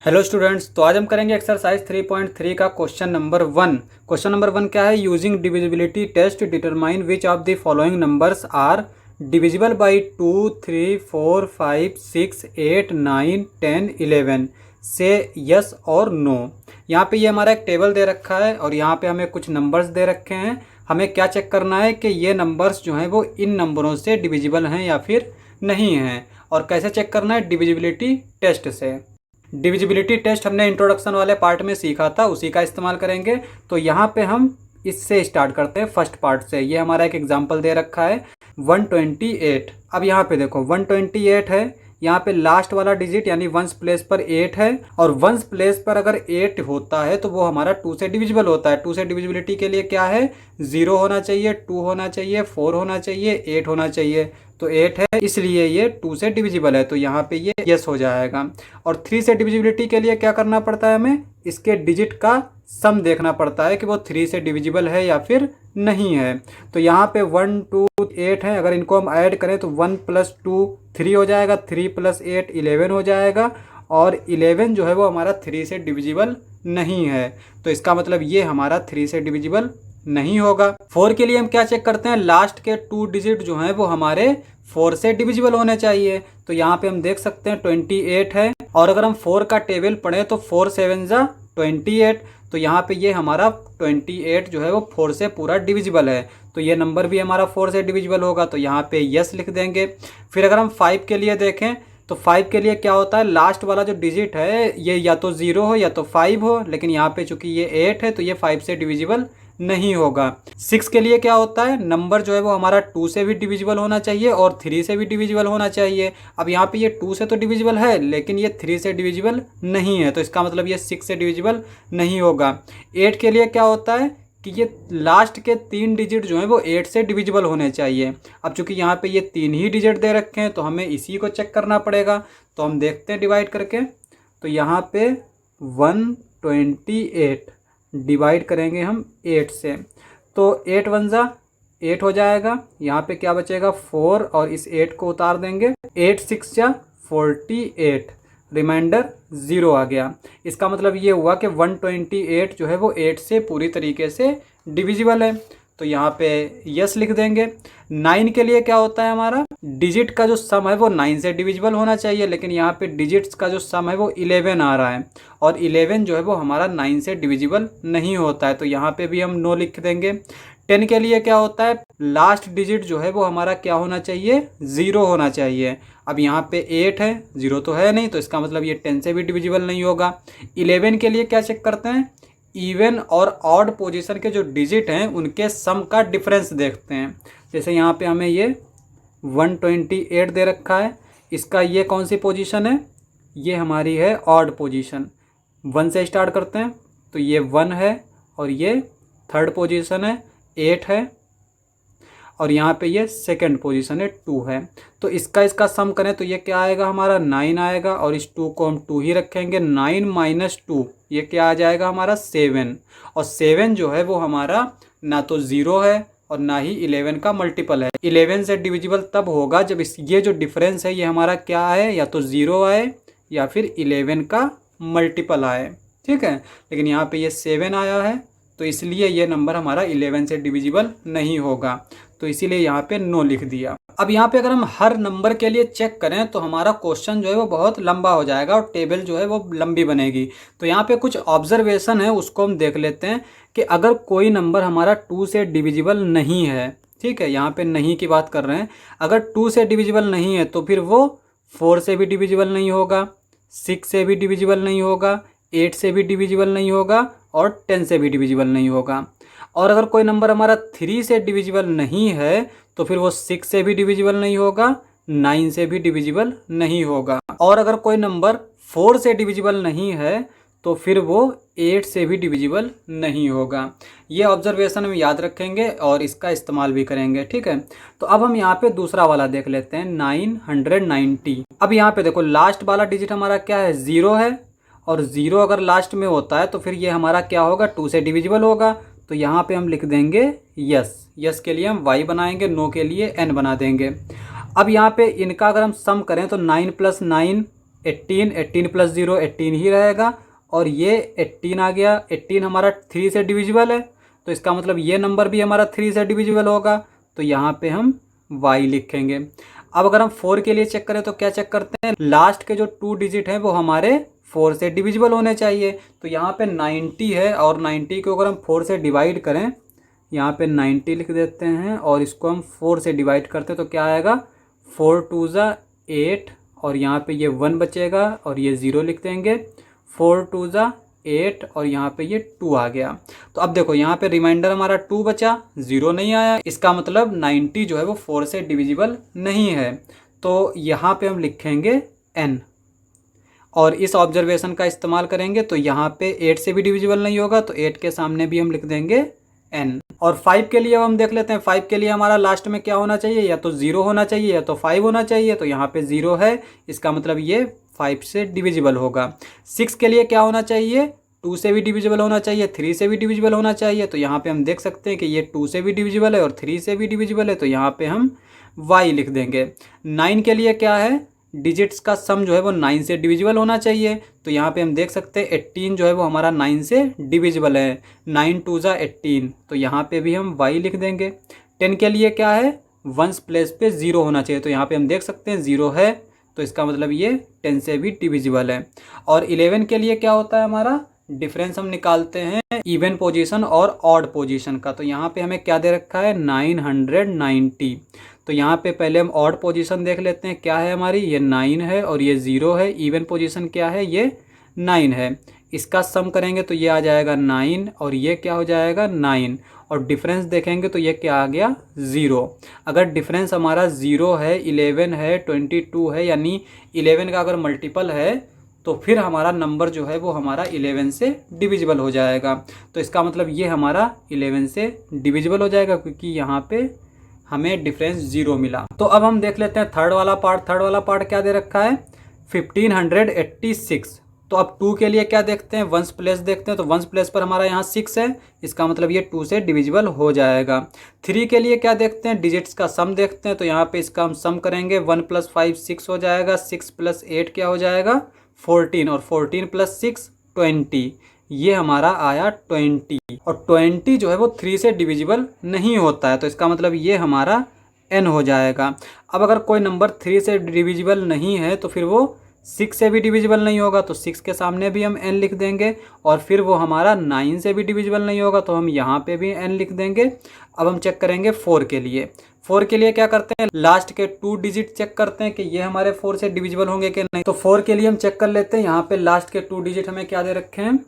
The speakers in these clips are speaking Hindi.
हेलो स्टूडेंट्स, तो आज हम करेंगे एक्सरसाइज 3.3 का क्वेश्चन नंबर 1। क्वेश्चन नंबर 1 क्या है? Using divisibility test determine which of the following numbers are divisible by 2, 3, 4, 5, 6, 8, 9, 10, 11 से यस और नो। यहाँ पे ये हमारा एक टेबल दे रखा है और यहाँ पे हमें कुछ नंबर्स दे रखे हैं। हमें क्या चेक करना है कि ये नंबर्स जो हैं वो इन नंबरों से डिविजिबल हैं या फिर नहीं हैं। और कैसे चेक करना है? डिविजिबिलिटी टेस्ट से। डिविजिबिलिटी टेस्ट हमने इंट्रोडक्शन वाले पार्ट में सीखा था, उसी का इस्तेमाल करेंगे। तो यहाँ पे हम इससे स्टार्ट करते हैं, फर्स्ट पार्ट से। ये हमारा एक एग्जांपल दे रखा है 128। अब यहाँ पे देखो 128 है, यहाँ पे लास्ट वाला डिजिट यानी वंस प्लेस पर 8 है और वंस प्लेस पर अगर 8 होता है तो वो हमारा 2 से डिविजिबल होता है। 2 से डिविजिबिलिटी के लिए क्या है? 0 होना चाहिए, 2 होना चाहिए, 4 होना चाहिए, 8 होना चाहिए। तो 8 है, इसलिए ये 2 से डिविजिबल है, तो यहाँ पे ये यस हो जाएगा। और 3 से डिविजिबिलिटी के लिए क्या करना पड़ता है? हमें इसके डिजिट का सम देखना पड़ता है कि वो 3 से डिविजिबल है या फिर नहीं है। तो यहाँ पे 1, 2, 8 है, अगर इनको हम ऐड करें तो 1 + 2 3 हो जाएगा, 3 + 8 11 हो जाएगा। और 11 जो है वो हमारा 3 से डिविजिबल नहीं है, तो इसका मतलब ये हमारा 3 से डिविजिबल नहीं होगा। 4 के लिए हम क्या चेक करते हैं? लास्ट के 2 डिजिट जो हैं वो हमारे 4 से डिविजिबल होने चाहिए। तो यहाँ पे हम देख सकते हैं 28 है, और अगर हम 4 का टेबल पढ़ें तो 4 7 जा 28। तो यहाँ पे ये हमारा 28 जो है वो 4 से पूरा डिविजिबल है, तो ये नंबर भी हमारा 4 से डिविजिबल होगा, तो यहाँ पे यस लिख देंगे। फिर अगर हम 5 के लिए देखें तो 5 के लिए क्या होता है? लास्ट वाला जो डिजिट है ये या तो 0 हो या तो 5 हो, लेकिन यहाँ पे चूंकि ये 8 है तो ये 5 से डिविजिबल नहीं होगा। 6 के लिए क्या होता है? नंबर जो है वो हमारा 2 से भी डिविजिबल होना चाहिए और 3 से भी डिविजिबल होना चाहिए। अब यहाँ पे ये 2 से तो डिविजिबल है लेकिन ये 3 से डिविजिबल नहीं है, तो इसका मतलब ये 6 से डिविजिबल नहीं होगा। 8 के लिए क्या होता है कि ये लास्ट के 3 डिजिट जो हैं वो 8 से डिविजिबल होने चाहिए। अब चूंकि यहाँ पे ये 3 ही डिजिट दे रखे हैं तो हमें इसी को चेक करना पड़ेगा। तो हम देखते हैं डिवाइड करके, तो यहाँ पे 128 डिवाइड करेंगे हम 8 से, तो 8 1 जा 8 हो जाएगा। यहाँ पे क्या बचेगा? 4, और इस 8 को उतार देंगे। 8 6 जा 48, रिमाइंडर 0 आ गया। इसका मतलब ये हुआ कि 128 जो है वो 8 से पूरी तरीके से डिविजिबल है, तो यहाँ पे यस लिख देंगे। 9 के लिए क्या होता है? हमारा डिजिट का जो सम है वो 9 से डिविजिबल होना चाहिए, लेकिन यहाँ पे डिजिट्स का जो सम है वो 11 आ रहा है, और 11 जो है वो हमारा 9 से डिविजिबल नहीं होता है, तो यहाँ पे भी हम नो लिख देंगे। 10 के लिए क्या होता है? लास्ट डिजिट जो है वो हमारा क्या होना चाहिए? 0 होना चाहिए। अब यहाँ पे 8 है, 0 तो है नहीं, तो इसका मतलब ये 10 से भी डिविजिबल नहीं होगा। 11 के लिए क्या चेक करते हैं? इवन और ऑड पोजीशन के जो डिजिट हैं उनके सम का डिफरेंस देखते हैं। जैसे यहाँ पे हमें ये 128 दे रखा है, इसका ये कौन सी पोजीशन है? ये हमारी है ऑड पोजीशन। 1 से स्टार्ट करते हैं तो ये 1 है, और ये थर्ड पोजीशन है 8 है, और यहाँ पे ये सेकंड पोजीशन है 2 है। तो इसका सम करें तो ये क्या आएगा? हमारा 9 आएगा, और इस 2 को हम 2 ही रखेंगे। 9 - 2 ये क्या आ जाएगा? हमारा 7। और 7 जो है वो हमारा ना तो 0 है और ना ही 11 का मल्टीपल है। 11 से डिविजिबल तब होगा जब ये जो डिफरेंस है ये हमारा क्या आए? या तो 0 आए या फिर 11 का मल्टीपल आए, ठीक है। लेकिन यहाँ पे ये 7 आया है, तो इसलिए ये नंबर हमारा 11 से डिविजिबल नहीं होगा, तो इसीलिए यहाँ पे नो लिख दिया। अब यहाँ पे अगर हम हर नंबर के लिए चेक करें तो हमारा क्वेश्चन जो है वो बहुत लंबा हो जाएगा और टेबल जो है वो लंबी बनेगी। तो यहाँ पे कुछ ऑब्जर्वेशन है, उसको हम देख लेते हैं कि अगर कोई नंबर हमारा 2 से डिविजिबल नहीं है, ठीक है, यहाँ पे नहीं की बात कर रहे हैं, अगर 2 से डिविजिबल नहीं है तो फिर वो 4 से भी डिविजिबल नहीं होगा, 6 से भी डिविजिबल नहीं होगा, 8 से भी डिविजिबल नहीं होगा, और 10 से भी डिविजिबल नहीं होगा। और अगर कोई नंबर हमारा 3 से डिविजिबल नहीं है तो फिर वो 6 से भी डिविजिबल नहीं होगा, 9 से भी डिविजिबल नहीं होगा। और अगर कोई नंबर 4 से डिविजिबल नहीं है तो फिर वो 8 से भी डिविजिबल नहीं होगा। ये ऑब्जर्वेशन हम याद रखेंगे और इसका इस्तेमाल भी करेंगे, ठीक है। तो अब हम यहाँ पे दूसरा वाला देख लेते हैं, 990। अब यहाँ पे देखो लास्ट वाला डिजिट हमारा क्या है? 0 है, और 0 अगर लास्ट में होता है तो फिर ये हमारा क्या होगा? 2 से डिविजिबल होगा। तो यहाँ पे हम लिख देंगे यस। यस के लिए हम y बनाएंगे, नो के लिए n बना देंगे। अब यहाँ पे इनका अगर हम सम करें तो 9 + 9 18, 18 प्लस 0 18 ही रहेगा, और ये 18 आ गया। 18 हमारा 3 से डिविजिबल है, तो इसका मतलब ये नंबर भी हमारा 3 से डिविजिबल होगा, तो यहाँ पे हम y लिखेंगे। अब अगर हम 4 के लिए चेक करें तो क्या चेक करते हैं, लास्ट के जो 2 डिजिट हैं वो हमारे 4 से डिविजिबल होने चाहिए। तो यहाँ पे 90 है, और 90 को अगर हम 4 से डिवाइड करें, यहाँ पे 90 लिख देते हैं और इसको हम 4 से डिवाइड करते हैं, तो क्या आएगा 4 2 ज़ा 8, और यहाँ पे ये 1 बचेगा और ये 0 लिख देंगे। 4 2 ज़ा 8 और यहाँ पे ये 2 आ गया। तो अब देखो यहाँ पे रिमाइंडर हमारा 2 बचा, 0 नहीं आया, इसका मतलब 90 जो है वो 4 से डिविजिबल नहीं है। तो यहाँ पे हम लिखेंगे n, और इस ऑब्जर्वेशन का इस्तेमाल करेंगे तो यहाँ पे 8 से भी डिविजिबल नहीं होगा, तो 8 के सामने भी हम लिख देंगे n। और 5 के लिए अब हम देख लेते हैं, 5 के लिए हमारा लास्ट में क्या होना चाहिए, या तो 0 होना चाहिए या तो 5 होना चाहिए, तो यहाँ पे 0 है, इसका मतलब ये 5 से डिविजिबल होगा। 6 के लिए क्या होना चाहिए, 2 से भी डिविजिबल होना चाहिए, 3 से भी डिविजिबल होना चाहिए, तो यहाँ पे हम देख सकते हैं कि ये 2 से भी डिविजिबल है और 3 से भी डिविजिबल है, तो यहाँ पे हम y लिख देंगे। 9 के लिए क्या है, डिजिट्स का सम जो है वो 9 से डिविजिबल होना चाहिए, तो यहाँ पे हम देख सकते हैं 18 जो है वो हमारा 9 से डिविजिबल है, 9 2 ज़ा 18, तो यहाँ पे भी हम y लिख देंगे। 10 के लिए क्या है, वंस प्लेस पे 0 होना चाहिए, तो यहाँ पे हम देख सकते हैं 0 है, तो इसका मतलब ये 10 से भी डिविजिबल है। और 11 के लिए क्या होता है, हमारा डिफरेंस हम निकालते हैं इवन पोजीशन और ऑड पोजीशन का, तो यहाँ पे हमें क्या दे रखा है 990, तो यहाँ पे पहले हम ऑड पोजीशन देख लेते हैं, क्या है हमारी, ये 9 है और ये 0 है। इवन पोजीशन क्या है, ये 9 है, इसका सम करेंगे तो ये आ जाएगा 9 और ये क्या हो जाएगा 9, और डिफरेंस देखेंगे तो ये क्या आ गया 0। अगर डिफरेंस हमारा 0 है, 11 है, 22 है, यानी 11 का अगर मल्टीपल है तो फिर हमारा नंबर जो है वो हमारा 11 से डिविजिबल हो जाएगा। तो इसका मतलब ये हमारा 11 से डिविजिबल हो जाएगा, क्योंकि यहाँ पे हमें डिफरेंस 0 मिला। तो अब हम देख लेते हैं थर्ड वाला पार्ट। थर्ड वाला पार्ट क्या दे रखा है 1586। तो अब 2 के लिए क्या देखते हैं, वंस प्लेस देखते हैं, तो वंस प्लेस पर हमारा यहाँ 6 है, इसका मतलब ये 2 से डिविजिबल हो जाएगा। 3 के लिए क्या देखते हैं, डिजिट्स का सम देखते हैं, तो यहाँ पे इसका हम सम करेंगे, 1 + 5 6 हो जाएगा, 6 + 8 क्या हो जाएगा 14, और 14 + 6 20, ये हमारा आया 20, और 20 जो है वो 3 से डिविजिबल नहीं होता है, तो इसका मतलब ये हमारा n हो जाएगा। अब अगर कोई नंबर 3 से डिविजिबल नहीं है तो फिर वो 6 से भी डिविजिबल नहीं होगा, तो 6 के सामने भी हम n लिख देंगे, और फिर वो हमारा 9 से भी डिविजिबल नहीं होगा, तो हम यहाँ पे भी n लिख देंगे। अब हम चेक करेंगे 4 के लिए। 4 के लिए क्या करते हैं, लास्ट के 2 डिजिट चेक करते हैं कि ये हमारे 4 से डिविजिबल होंगे कि नहीं। तो 4 के लिए हम चेक कर लेते हैं, यहाँ पे लास्ट के 2 डिजिट हमें क्या दे रखे हैं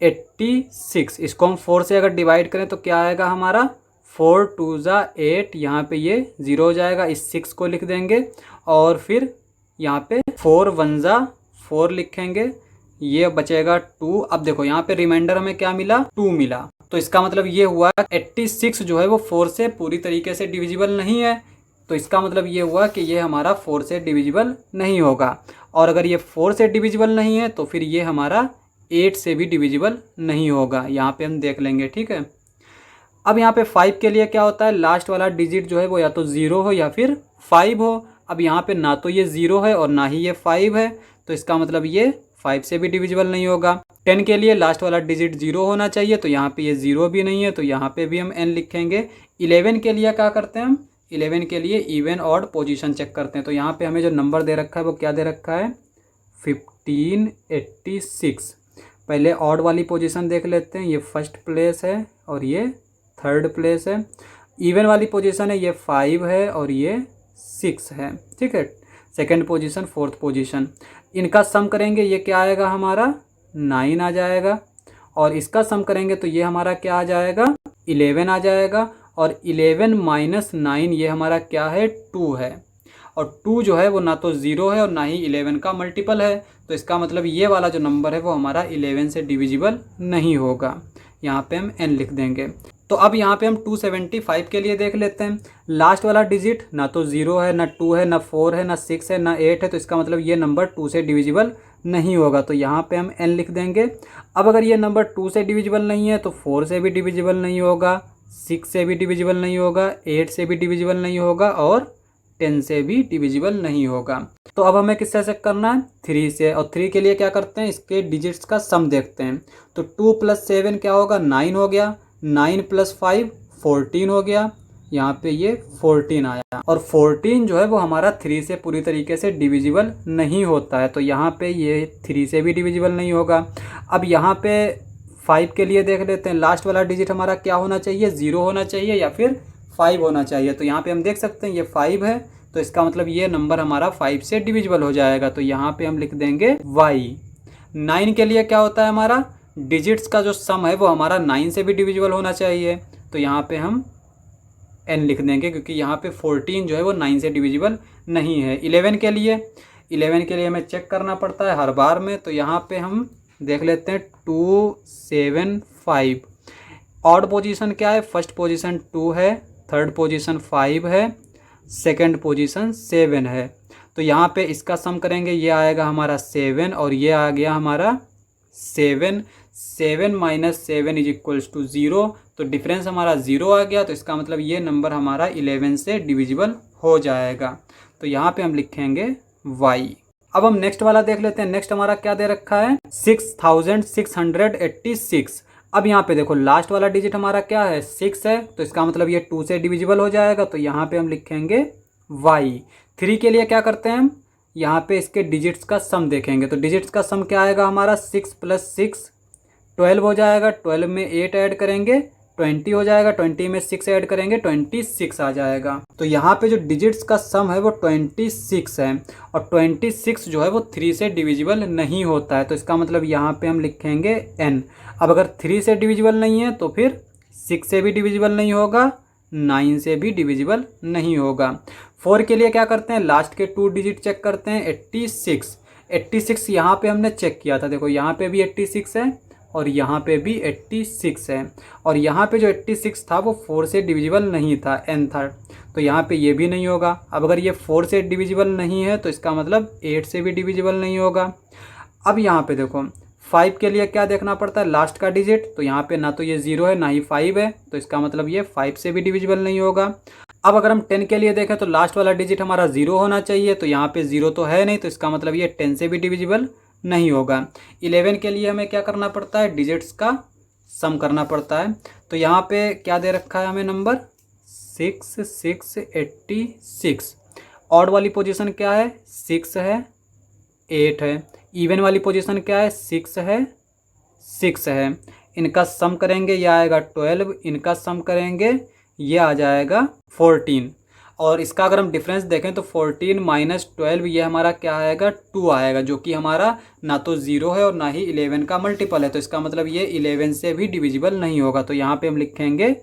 86, इसको हम 4 से अगर डिवाइड करें तो क्या आएगा हमारा 4 2 ज़ा 8, यहाँ पे ये 0 हो जाएगा, इस 6 को लिख देंगे, और फिर यहाँ पे 4 1 ज़ा 4 लिखेंगे, ये बचेगा 2। अब देखो यहाँ पे रिमाइंडर हमें क्या मिला 2 मिला, तो इसका मतलब ये हुआ 86 जो है वो 4 से पूरी तरीके से डिविजिबल नहीं है, तो इसका मतलब ये हुआ कि ये हमारा 4 से डिविजिबल नहीं होगा। और अगर ये 4 से डिविजिबल नहीं है तो फिर ये हमारा 8 से भी डिविजिबल नहीं होगा, यहाँ पे हम देख लेंगे, ठीक है। अब यहाँ पे 5 के लिए क्या होता है, लास्ट वाला डिजिट जो है वो या तो 0 हो या फिर 5 हो। अब यहाँ पे ना तो ये 0 है और ना ही ये 5 है, तो इसका मतलब ये 5 से भी डिविजिबल नहीं होगा। 10 के लिए लास्ट वाला डिजिट 0 होना चाहिए, तो यहाँ पे ये 0 भी नहीं है, तो यहाँ पे भी हम n लिखेंगे। 11 के लिए क्या करते हैं हम, 11 के लिए इवन ऑड पोजीशन चेक करते हैं, तो यहाँ पे हमें जो नंबर दे रखा है वो क्या दे रखा है 1586। पहले ऑड वाली पोजीशन देख लेते हैं, ये फर्स्ट प्लेस है और ये थर्ड प्लेस है। इवन वाली पोजीशन है, ये 5 है और ये 6 है, ठीक है। सेकंड पोजीशन, फोर्थ पोजीशन, इनका सम करेंगे, ये क्या आएगा हमारा 9 आ जाएगा, और इसका सम करेंगे तो ये हमारा क्या आ जाएगा 11 आ जाएगा, और 11 - 9 ये हमारा क्या है 2 है, और 2 जो है वो ना तो 0 है और ना ही 11 का मल्टीपल है, तो इसका मतलब ये वाला जो नंबर है वो हमारा 11 से डिविजिबल नहीं होगा, यहाँ पे हम n लिख देंगे। तो अब यहाँ पे हम 275 के लिए देख लेते हैं। लास्ट वाला डिजिट ना तो 0 है, ना 2 है, ना 4 है, ना 6 है, ना 8 है, तो इसका मतलब ये नंबर 2 से डिविजिबल नहीं होगा, तो यहाँ पे हम n लिख देंगे। अब अगर ये नंबर 2 से डिविजिबल नहीं है तो 4 से भी डिविजिबल नहीं होगा, 6 से भी डिविजिबल नहीं होगा, 8 से भी डिविजिबल नहीं होगा, और 10 से भी डिविजिबल नहीं होगा। तो अब हमें किससे चेक करना है? 3 से। और 3 के लिए क्या करते हैं, इसके डिजिट्स का सम देखते हैं। तो 2 + 7 क्या होगा? 9 हो गया। 9 + 5 14 हो गया। यहाँ पे ये 14 आया। और 14 जो है वो हमारा 3 से पूरी तरीके से डिविजिबल नहीं होता है, तो यहाँ पे ये 3 से भी डिविजिबल नहीं होगा। अब यहाँ पे 5 के लिए देख लेते हैं, लास्ट वाला डिजिट हमारा क्या होना चाहिए? 0 होना चाहिए या फिर 5 होना चाहिए। तो यहाँ पे हम देख सकते हैं ये 5 है, तो इसका मतलब ये नंबर हमारा 5 से डिविजिबल हो जाएगा। तो यहाँ पे हम लिख देंगे y। 9 के लिए क्या होता है हमारा? डिजिट्स का जो सम है वो हमारा 9 से भी डिविजिबल होना चाहिए। तो यहाँ पे हम n लिख देंगे, क्योंकि यहाँ पे 14 जो है वो 9 से डिविजिबल नहीं है। 11 के लिए हमें चेक करना पड़ता है हर बार में। तो यहाँ पे हम देख लेते हैं 2 7 5। ऑड पोजीशन क्या है? फर्स्ट पोजीशन 2 है, थर्ड पोजीशन 5 है, सेकंड पोजीशन 7 है। तो यहाँ पे इसका सम करेंगे, ये आएगा हमारा 7 और ये आ गया हमारा 7। 7 - 7 = 0। तो डिफरेंस हमारा 0 आ गया। तो इसका मतलब ये नंबर हमारा 11 से डिविजिबल हो जाएगा। तो यहाँ पे हम लिखेंगे y। अब हम नेक्स्ट वाला देख लेते हैं। नेक्स्ट हमारा क्या दे रखा है? 6686। अब यहाँ पे देखो लास्ट वाला डिजिट हमारा क्या है? 6 है, तो इसका मतलब ये 2 से डिविजिबल हो जाएगा। तो यहाँ पे हम लिखेंगे y। 3 के लिए क्या करते हैं हम? यहाँ पे इसके डिजिट्स का सम देखेंगे। तो डिजिट्स का सम क्या आएगा हमारा? 6 + 6 12 हो जाएगा। 12 में 8 ऐड करेंगे 20 हो जाएगा। 20 में 6 ऐड करेंगे 26 आ जाएगा। तो यहाँ पे जो डिजिट्स का सम है वो 26 है, और 26 जो है वो 3 से डिविजिबल नहीं होता है। तो इसका मतलब यहाँ पे हम लिखेंगे n। अब अगर 3 से डिविजिबल नहीं है तो फिर 6 से भी डिविजिबल नहीं होगा, 9 से भी डिविजिबल नहीं होगा। 4 के लिए क्या करते हैं? लास्ट के 2 डिजिट चेक करते हैं। 86 यहाँ पे हमने चेक किया था, देखो यहाँ पे भी 86 है और यहाँ पे भी 86 है, और यहाँ पे जो 86 था वो 4 से डिविजिबल नहीं था, n था। तो यहाँ पे ये भी नहीं होगा। अब अगर ये 4 से डिविजिबल नहीं है तो इसका मतलब 8 से भी डिविजिबल नहीं होगा। अब यहाँ पे देखो 5 के लिए क्या देखना पड़ता है? लास्ट का डिजिट। तो यहाँ पे ना तो ये 0 है ना ही 5 है, तो इसका मतलब ये 5 से भी डिविजिबल नहीं होगा। अब अगर हम 10 के लिए देखें तो लास्ट वाला डिजिट हमारा 0 होना चाहिए। तो यहाँ पे 0 तो है नहीं, तो इसका मतलब ये 10 से भी डिविजिबल नहीं होगा। 11 के लिए हमें क्या करना पड़ता है? डिजिट्स का सम करना पड़ता है। तो यहाँ पे क्या दे रखा है हमें नंबर? 6686। ऑड वाली पोजीशन क्या है? 6 है, 8 है। इवन वाली पोजीशन क्या है? 6 है, 6 है। इनका सम करेंगे ये आएगा 12, इनका सम करेंगे ये आ जाएगा 14। और इसका अगर हम डिफरेंस देखें तो 14 - 12 ये हमारा क्या आएगा? 2 आएगा, जो कि हमारा ना तो 0 है और ना ही 11 का मल्टीपल है। तो इसका मतलब ये 11 से भी डिविजिबल नहीं होगा। तो यहाँ पे हम लिखेंगे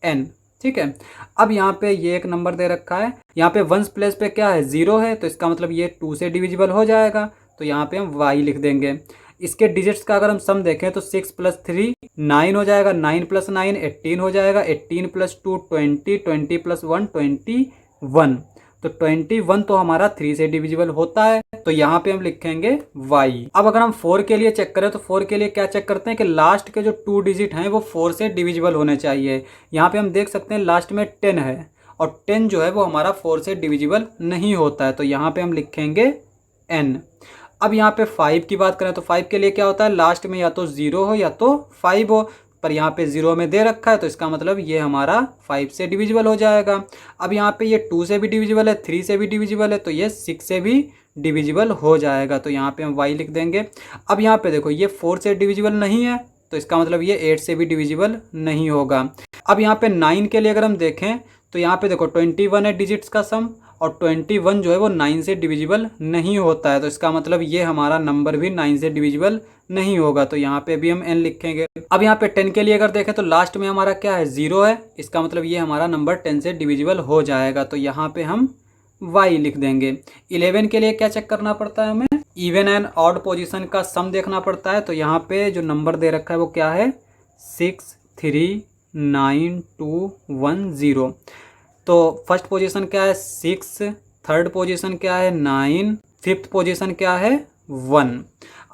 n। ठीक है। अब यहाँ पे ये एक नंबर दे रखा है, यहाँ पे 1s प्लेस पे क्या है? 0 है, तो इसका मतलब ये 2 से डिविजिबल हो जाएगा। तो यहाँ पे हम y लिख देंगे। इसके डिजिट्स का अगर हम सम देखें तो 6 + 3 9 हो जाएगा, 9 + 9 18 हो जाएगा, 18 + 2 20, 20 + 1 21। तो 21 तो हमारा 3 से डिविजिबल होता है। तो यहाँ पे हम लिखेंगे y। अब अगर हम 4 के लिए चेक करें तो 4 के लिए क्या चेक करते हैं कि लास्ट के जो 2 डिजिट हैं वो 4 से डिविजिबल होने चाहिए। यहाँ पे हम देख सकते हैं लास्ट में 10 है, और 10 जो है वो हमारा 4 से डिविजिबल नहीं होता है। तो यहाँ पे हम लिखेंगे n। अब यहाँ पे 5 की बात करें तो 5 के लिए क्या होता है? लास्ट में या तो 0 हो या तो 5 हो, पर यहाँ पे 0 में दे रखा है, तो इसका मतलब ये हमारा 5 से डिविजिबल हो जाएगा। अब यहाँ पे ये 2 से भी डिविजिबल है, 3 से भी डिविजिबल है, तो ये 6 से भी डिविजिबल हो जाएगा। तो यहाँ पे हम y लिख देंगे। अब यहाँ पे देखो ये 4 से डिविजिबल नहीं है, तो इसका मतलब ये 8 से भी डिविजिबल नहीं होगा। अब यहाँ पे 9 के लिए अगर हम देखें तो यहाँ पे देखो 21 है डिजिट्स का सम, और 21 जो है वो 9 से डिविजिबल नहीं होता है। तो इसका मतलब ये हमारा नंबर भी 9 से डिविजिबल नहीं होगा। तो यहाँ पे भी हम n लिखेंगे। अब यहाँ पे 10 के लिए अगर देखें तो लास्ट में हमारा क्या है? 0 है, इसका मतलब ये हमारा नंबर 10 से डिविजिबल हो जाएगा। तो यहाँ पे हम y लिख देंगे। 11 के लिए क्या चेक करना पड़ता है हमें? इवन एंड ऑड पोजीशन का सम देखना पड़ता है। तो यहाँ पे जो नंबर दे रखा है वो क्या है? 6 3 9 2 1 0। तो फर्स्ट पोजीशन क्या है? 6, थर्ड पोजीशन क्या है? 9, फिफ्थ पोजीशन क्या है? 1।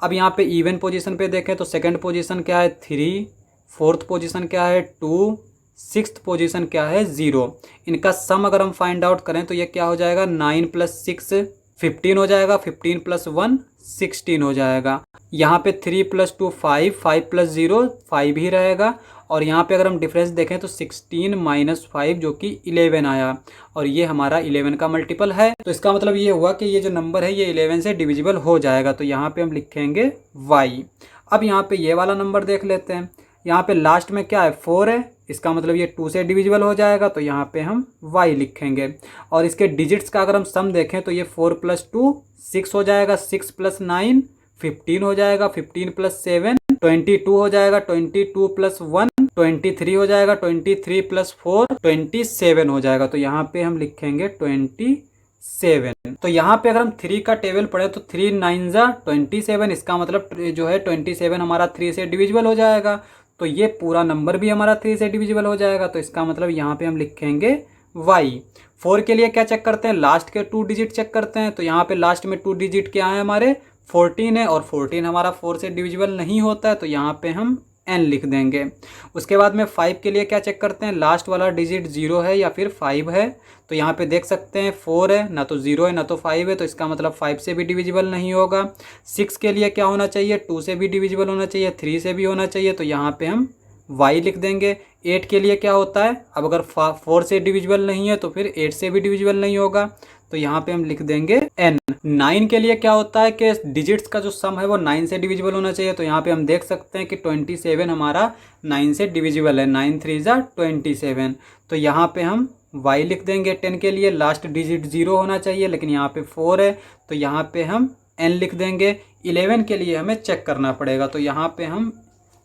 अब यहाँ पे इवन पोजीशन पे देखें तो सेकंड पोजीशन क्या है? 3, फोर्थ पोजीशन क्या है? 2, सिक्स्थ पोजीशन क्या है 0। इनका सम अगर हम फाइंड आउट करें तो ये क्या हो जाएगा 9 + 6 15 हो जाएगा, 15 + 1 16 हो जाएगा। यहाँ पे 3 + 2 5, 5 + 0 5 ही रहेगा। और यहाँ पे अगर हम डिफरेंस देखें तो 16 - 5 जो कि 11 आया, और ये हमारा 11 का मल्टीपल है। तो इसका मतलब ये हुआ कि ये जो नंबर है ये 11 से डिविजिबल हो जाएगा। तो यहाँ पे हम लिखेंगे y। अब यहाँ पे ये वाला नंबर देख लेते हैं। यहाँ पे लास्ट में क्या है 4 है, इसका मतलब ये 2 से डिविजिबल हो जाएगा। तो यहाँ पे हम y लिखेंगे। और इसके डिजिट्स का अगर हम सम देखें तो ये 4 + 2 6 हो जाएगा, 6 + 9 15 हो जाएगा, 15 + 7 22 हो जाएगा, 22 + 1 23 हो जाएगा, 23 + 4 27 हो जाएगा। तो यहाँ पे हम लिखेंगे 27। तो यहाँ पे अगर हम 3 का टेबल पढ़े तो 3 9 जा 27, इसका मतलब जो है 27 हमारा 3 से डिविजिबल हो जाएगा। तो ये पूरा नंबर भी हमारा 3 से डिविजिबल हो जाएगा। तो इसका मतलब यहाँ पे हम लिखेंगे y। 4 के लिए क्या चेक करते हैं, लास्ट के 2 डिजिट चेक करते हैं। तो यहाँ पे लास्ट में 2 डिजिट क्या है हमारे 14 है, और 14 हमारा 4 से डिविजिबल नहीं होता है। तो यहाँ पे हम n लिख देंगे। उसके बाद में 5 के लिए क्या चेक करते हैं, लास्ट वाला डिजिट 0 है या फिर 5 है। तो यहाँ पे देख सकते हैं 4 है, ना तो 0 है ना तो 5 है, तो इसका मतलब 5 से भी डिविजिबल नहीं होगा। 6 के लिए क्या होना चाहिए, 2 से भी डिविजिबल होना चाहिए, 3 से भी होना चाहिए। तो यहाँ पे हम y लिख देंगे। 8 के लिए क्या होता है, अब अगर 4 से डिविजिबल नहीं है तो फिर 8 से भी डिविजिबल नहीं होगा। तो यहाँ पे हम लिख देंगे n। 9 के लिए क्या होता है कि डिजिट्स का जो सम है वो 9 से डिविजिबल होना चाहिए। तो यहाँ पे हम देख सकते हैं कि 27 हमारा 9 से डिविजिबल है, 9 3 जा 27। तो यहाँ पे हम y लिख देंगे। 10 के लिए लास्ट डिजिट 0 होना चाहिए, लेकिन यहाँ पे 4 है, तो यहाँ पे हम n लिख देंगे। 11 के लिए हमें चेक करना पड़ेगा। तो यहाँ पे हम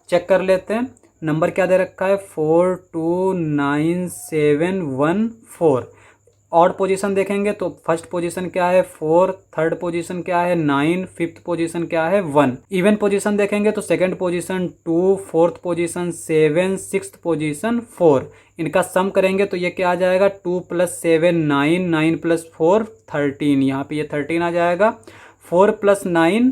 चेक कर लेते हैं, नंबर क्या दे रखा है 4 2 9 7 1 4। ऑड पोजीशन देखेंगे तो फर्स्ट पोजीशन क्या है 4, थर्ड पोजीशन क्या है 9, फिफ्थ पोजीशन क्या है 1। इवन पोजीशन देखेंगे तो second position 2, fourth position 7, sixth position 4। इनका सम करेंगे तो ये क्या आ जाएगा 2 + 7 9, 9 + 4 13। यहाँ पे ये 13 आ जाएगा। 4 + 9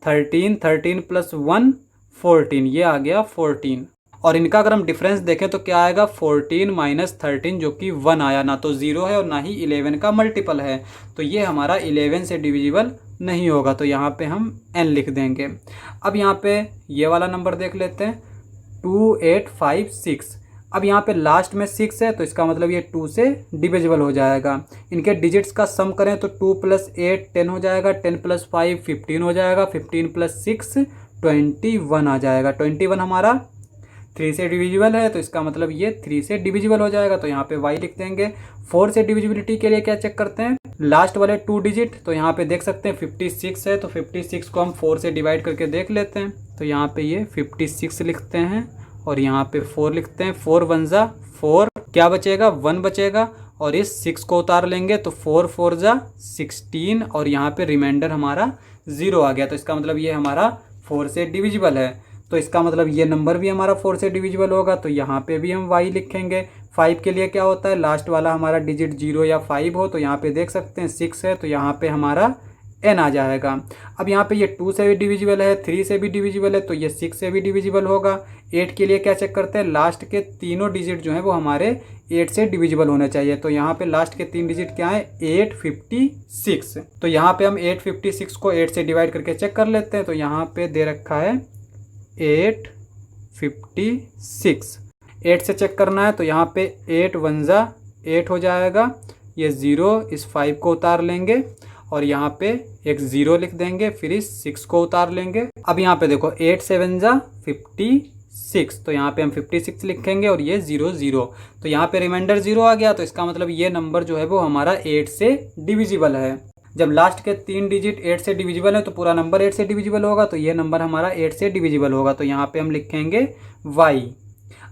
13, 13 + 1 14, ये आ गया 14। और इनका अगर हम डिफरेंस देखें तो क्या आएगा 14 - 13 जो कि 1 आया, ना तो 0 है और ना ही 11 का मल्टीपल है। तो ये हमारा 11 से डिविजिबल नहीं होगा। तो यहाँ पे हम n लिख देंगे। अब यहाँ पे ये वाला नंबर देख लेते हैं 2 8 5 6। अब यहाँ पे लास्ट में 6 है, तो इसका मतलब ये 2 से डिविजिबल हो जाएगा। इनके डिजिट्स का सम करें तो 2 + 8 10 हो जाएगा, 10 + 5 15 हो जाएगा, 15 + 6 21 आ जाएगा। 21 हमारा 3 से डिविजिबल है, तो इसका मतलब ये 3 से डिविजिबल हो जाएगा। तो यहाँ पे y लिख देंगे। 4 से डिविजिबिलिटी के लिए क्या चेक करते हैं, लास्ट वाले 2 डिजिट। तो यहाँ पे देख सकते हैं 56 है, तो 56 को हम 4 से डिवाइड करके देख लेते हैं। तो यहाँ पे ये 56 लिखते हैं और यहाँ पे 4 लिखते हैं। 4 1 जा 4, क्या बचेगा 1 बचेगा, और इस 6 को उतार लेंगे तो 4 4 जा 16, और यहाँ पे रिमाइंडर हमारा 0 आ गया। तो इसका मतलब ये हमारा 4 से डिविजिबल है। तो इसका मतलब ये नंबर भी हमारा 4 से डिविजिबल होगा। तो यहाँ पे भी हम y लिखेंगे। 5 के लिए क्या होता है, लास्ट वाला हमारा डिजिट 0 या 5 हो। तो यहाँ पे देख सकते हैं 6 है, तो यहाँ पे हमारा n आ जाएगा। अब यहाँ पे ये 2 से भी डिविजिबल है, 3 से भी डिविजिबल है, तो ये 6 से भी डिविजिबल होगा। 8 के लिए क्या चेक करते हैं, लास्ट के तीनों डिजिट जो हैं वो हमारे 8 से डिविजिबल होने चाहिए। तो यहाँ पे लास्ट के 3 डिजिट क्या है 856। तो यहाँ पे हम 856 को 8 से डिवाइड करके चेक कर लेते हैं। तो यहाँ पे दे रखा है 856, 8 से चेक करना है। तो यहाँ पे 8 1 जा 8 हो जाएगा, ये 0, इस 5 को उतार लेंगे और यहाँ पे एक 0 लिख देंगे, फिर इस 6 को उतार लेंगे। अब यहाँ पे देखो 8 7 जा 56, तो यहाँ पे हम 56 लिखेंगे और ये 0 0। तो यहाँ पे रिमाइंडर 0 आ गया। तो इसका मतलब ये नंबर जो है वो हमारा 8 से डिविजिबल है। जब लास्ट के 3 डिजिट 8 से डिविजिबल है तो पूरा नंबर 8 से डिविजिबल होगा। तो ये नंबर हमारा 8 से डिविजिबल होगा। तो यहाँ पे हम लिखेंगे y।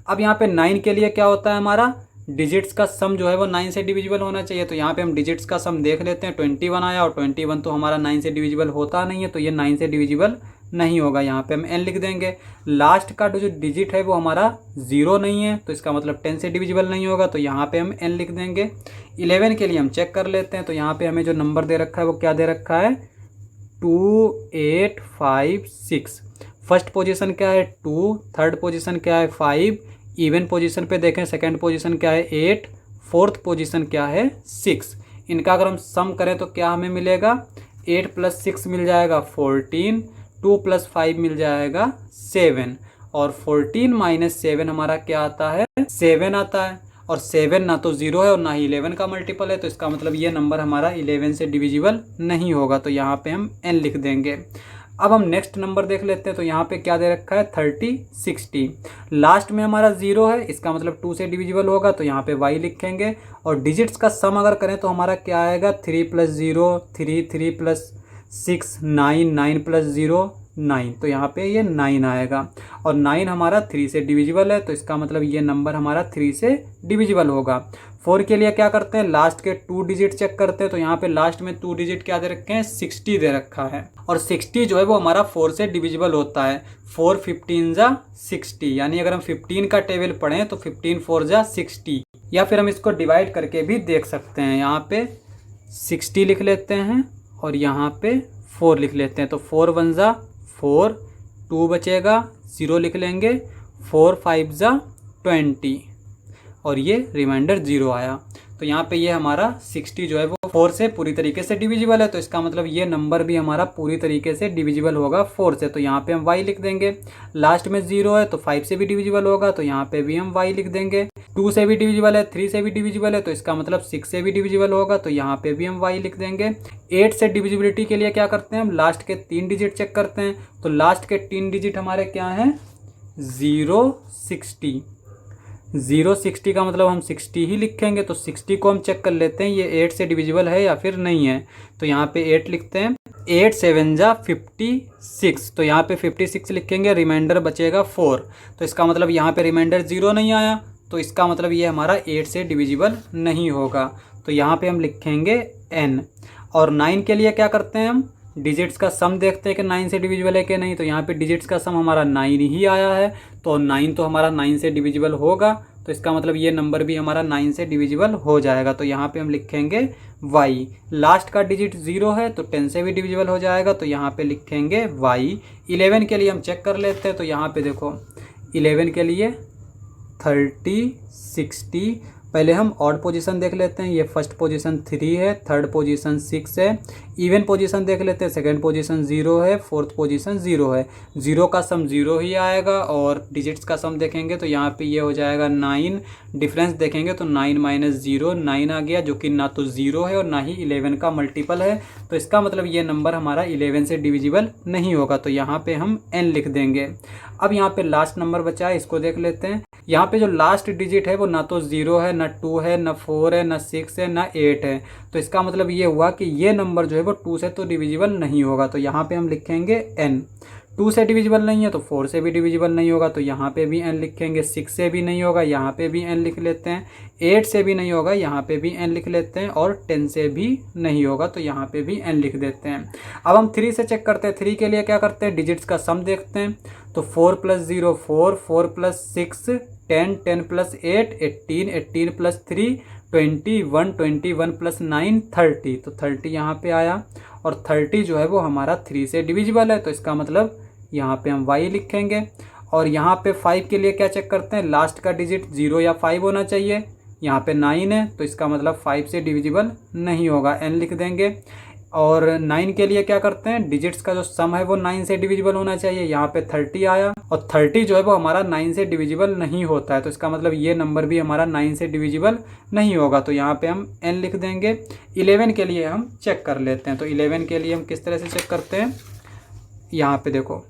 अब यहाँ पे 9 के लिए क्या होता है, हमारा डिजिट्स का सम जो है वो 9 से डिविजिबल होना चाहिए। तो यहाँ पे हम डिजिट्स का सम देख लेते हैं। 21 आया और 21 तो हमारा 9 से डिविजिबल होता नहीं है, तो ये 9 से डिविजिबल नहीं होगा। यहाँ पे हम n लिख देंगे। लास्ट का जो डिजिट है वो हमारा 0 नहीं है, तो इसका मतलब 10 से डिविजिबल नहीं होगा। तो यहाँ पे हम n लिख देंगे। 11 के लिए हम चेक कर लेते हैं। तो यहाँ पे हमें जो नंबर दे रखा है वो क्या दे रखा है 2 8 5 6। फर्स्ट पोजीशन क्या है 2, थर्ड पोजीशन क्या है 5, इवन पोजीशन पे देखें, सेकंड पोजीशन क्या है 8, फोर्थ पोजीशन क्या है 6। इनका अगर हम सम करें तो क्या हमें मिलेगा, 8 + 6 मिल जाएगा 14, 2 + 5 मिल जाएगा 7, और 14 - 7 हमारा क्या आता है 7 आता है। और 7 ना तो 0 है और ना ही 11 का मल्टीपल है, तो इसका मतलब ये नंबर हमारा 11 से डिविजिबल नहीं होगा। तो यहाँ पे हम n लिख देंगे। अब हम नेक्स्ट नंबर देख लेते हैं। तो यहाँ पे क्या दे रखा है 30, 60। लास्ट में हमारा 0 है, इसका मतलब 2 से डिविजिबल होगा, तो यहाँ पे y लिखेंगे। और डिजिट्स का सम अगर करें तो हमारा क्या आएगा 3 + 0 3, 3 + 6 9, 9 + 0 9, तो यहाँ पे ये 9 आएगा। और 9 हमारा 3 से डिविजिबल है, तो इसका मतलब ये नंबर हमारा 3 से डिविजिबल होगा। 4 के लिए क्या करते हैं, लास्ट के 2 डिजिट चेक करते हैं। तो यहाँ पे लास्ट में 2 डिजिट क्या दे रखे हैं 60 दे रखा है, और 60 जो है वो हमारा 4 से डिविजिबल होता है। 4 15 जा 60, यानी अगर हम 15 का टेबल पढ़ें तो 15 4 जा 60, या फिर हम इसको डिवाइड करके भी देख सकते हैं। यहाँ पे 60 लिख लेते हैं और यहाँ पे 4 लिख लेते हैं। तो 4 1 जा 4, 2 बचेगा 0 लिख लेंगे, 4 5 जा 20, और ये रिमाइंडर 0 आया। तो यहाँ पे ये हमारा 60 जो है वो 4 से पूरी तरीके से डिविजिबल है, तो इसका मतलब ये नंबर भी हमारा पूरी तरीके से डिविजिबल होगा 4 से। तो यहाँ पे हम y लिख देंगे। लास्ट में 0 है तो 5 से भी डिविजिबल होगा, तो यहाँ पे भी हम y लिख देंगे। 2 से भी डिविजिबल है, 3 से भी डिविजिबल है, तो इसका मतलब 6 से भी डिविजिबल होगा, तो यहाँ पे भी हम y लिख देंगे। 8 से डिविजिबिलिटी के लिए क्या करते हैं, हम लास्ट के 3 डिजिट चेक करते हैं। तो लास्ट के 3 डिजिट हमारे क्या हैं 0 60। 0 60 का मतलब हम 60 ही लिखेंगे। तो 60 को हम चेक कर लेते हैं ये 8 से डिविजिबल है या फिर नहीं है। तो यहाँ पे 8 लिखते हैं। 8 7 जा 56, तो यहाँ पे 56 लिखेंगे, रिमाइंडर बचेगा 4। तो इसका मतलब यहाँ पे रिमाइंडर 0 नहीं आया, तो इसका मतलब ये हमारा 8 से डिविजिबल नहीं होगा। तो यहाँ पे हम लिखेंगे n। और 9 के लिए क्या करते हैं, हम डिजिट्स का सम देखते हैं कि 9 से डिविजिबल है कि नहीं। तो यहाँ पे डिजिट्स का सम हमारा 9 ही आया है, तो 9 तो हमारा 9 से डिविजिबल होगा, तो इसका मतलब ये नंबर भी हमारा 9 से डिविजिबल हो जाएगा। तो यहाँ पे हम लिखेंगे y। लास्ट का डिजिट 0 है तो 10 से भी डिविजिबल हो जाएगा, तो यहाँ पे लिखेंगे y। 11 के लिए हम चेक कर लेते हैं। तो यहाँ पे देखो 11 के लिए 30 60, पहले हम ऑड पोजीशन देख लेते हैं। ये फर्स्ट पोजीशन 3 है, थर्ड पोजीशन 6 है। इवन पोजीशन देख लेते हैं, सेकंड पोजीशन 0 है, फोर्थ पोजीशन 0 है। 0 का सम 0 ही आएगा, और डिजिट्स का सम देखेंगे तो यहाँ पे ये हो जाएगा 9। डिफरेंस देखेंगे तो 9 - 0 9 आ गया, जो कि ना तो 0 है और ना ही 11 का मल्टीपल है। तो इसका मतलब ये नंबर हमारा 11 से डिविजिबल नहीं होगा, तो यहाँ पे हम n लिख देंगे। अब यहाँ पे लास्ट नंबर बचा है, इसको देख लेते हैं। यहाँ पे जो लास्ट डिजिट है वो ना तो 0 है, ना 2 है, ना 4 है, ना 6 है, ना 8 है। तो इसका मतलब ये हुआ कि ये नंबर जो है वो 2 से तो डिविजिबल नहीं होगा, तो यहाँ पे हम लिखेंगे n। 2 से डिविजिबल नहीं है तो 4 से भी डिविजिबल नहीं होगा, तो यहाँ पे भी n लिखेंगे। 6 से भी नहीं होगा, यहाँ पे भी n लिख लेते हैं। 8 से भी नहीं होगा, यहाँ पे भी n लिख लेते हैं। और 10 से भी नहीं होगा, तो यहाँ पे भी n लिख देते हैं। अब हम 3 से चेक करते हैं। 3 के लिए क्या करते हैं, डिजिट्स का सम देखते हैं। तो 4 + 0 4, 4 + 6 10, 10 + 8 18, 18 + 3 21, 21 + 9 30, तो 30 यहाँ पे आया। और 30 जो है वो हमारा 3 से डिविजिबल है, तो इसका मतलब यहाँ पे हम y लिखेंगे। और यहाँ पे 5 के लिए क्या चेक करते हैं, लास्ट का डिजिट 0 या 5 होना चाहिए। यहाँ पे 9 है, तो इसका मतलब 5 से डिविजिबल नहीं होगा, n लिख देंगे। और 9 के लिए क्या करते हैं, डिजिट्स का जो सम है वो 9 से डिविजिबल होना चाहिए। यहाँ पे 30 आया, और 30 जो है वो हमारा 9 से डिविजिबल नहीं होता है, तो इसका मतलब ये नंबर भी हमारा 9 से डिविजिबल नहीं होगा, तो यहाँ पे हम n लिख देंगे। 11 के लिए हम चेक कर लेते हैं। तो 11 के लिए हम किस तरह से चेक करते हैं, यहाँ पे देखो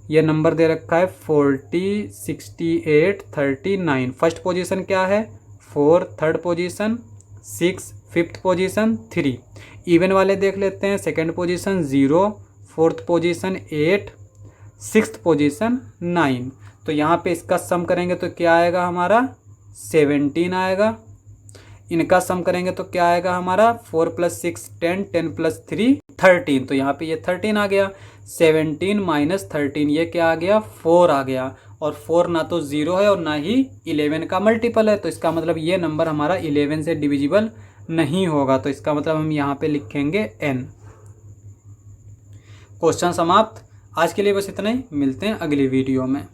ये नंबर दे रखा है 40 68 39। फर्स्ट पोजीशन क्या है 4, third position 6, fifth position 3। Even वाले देख लेते हैं। Second position 0, fourth position 8, sixth position 9। तो यहाँ पे इसका सम करेंगे तो क्या आएगा हमारा 17 आएगा। इनका सम करेंगे तो क्या आएगा हमारा 4 + 6 10, 10 + 3 13। तो यहाँ पे ये 13 आ गया। 17 - 13 ये क्या आ गया 4 आ गया। और 4 ना तो 0 है और ना ही 11 का मल्टीपल है, तो इसका मतलब ये नंबर हमारा 11 से डिविजिबल नहीं होगा, तो इसका मतलब हम यहाँ पे लिखेंगे n। क्वेश्चन समाप्त। आज के लिए बस इतना ही, मिलते हैं अगली वीडियो में।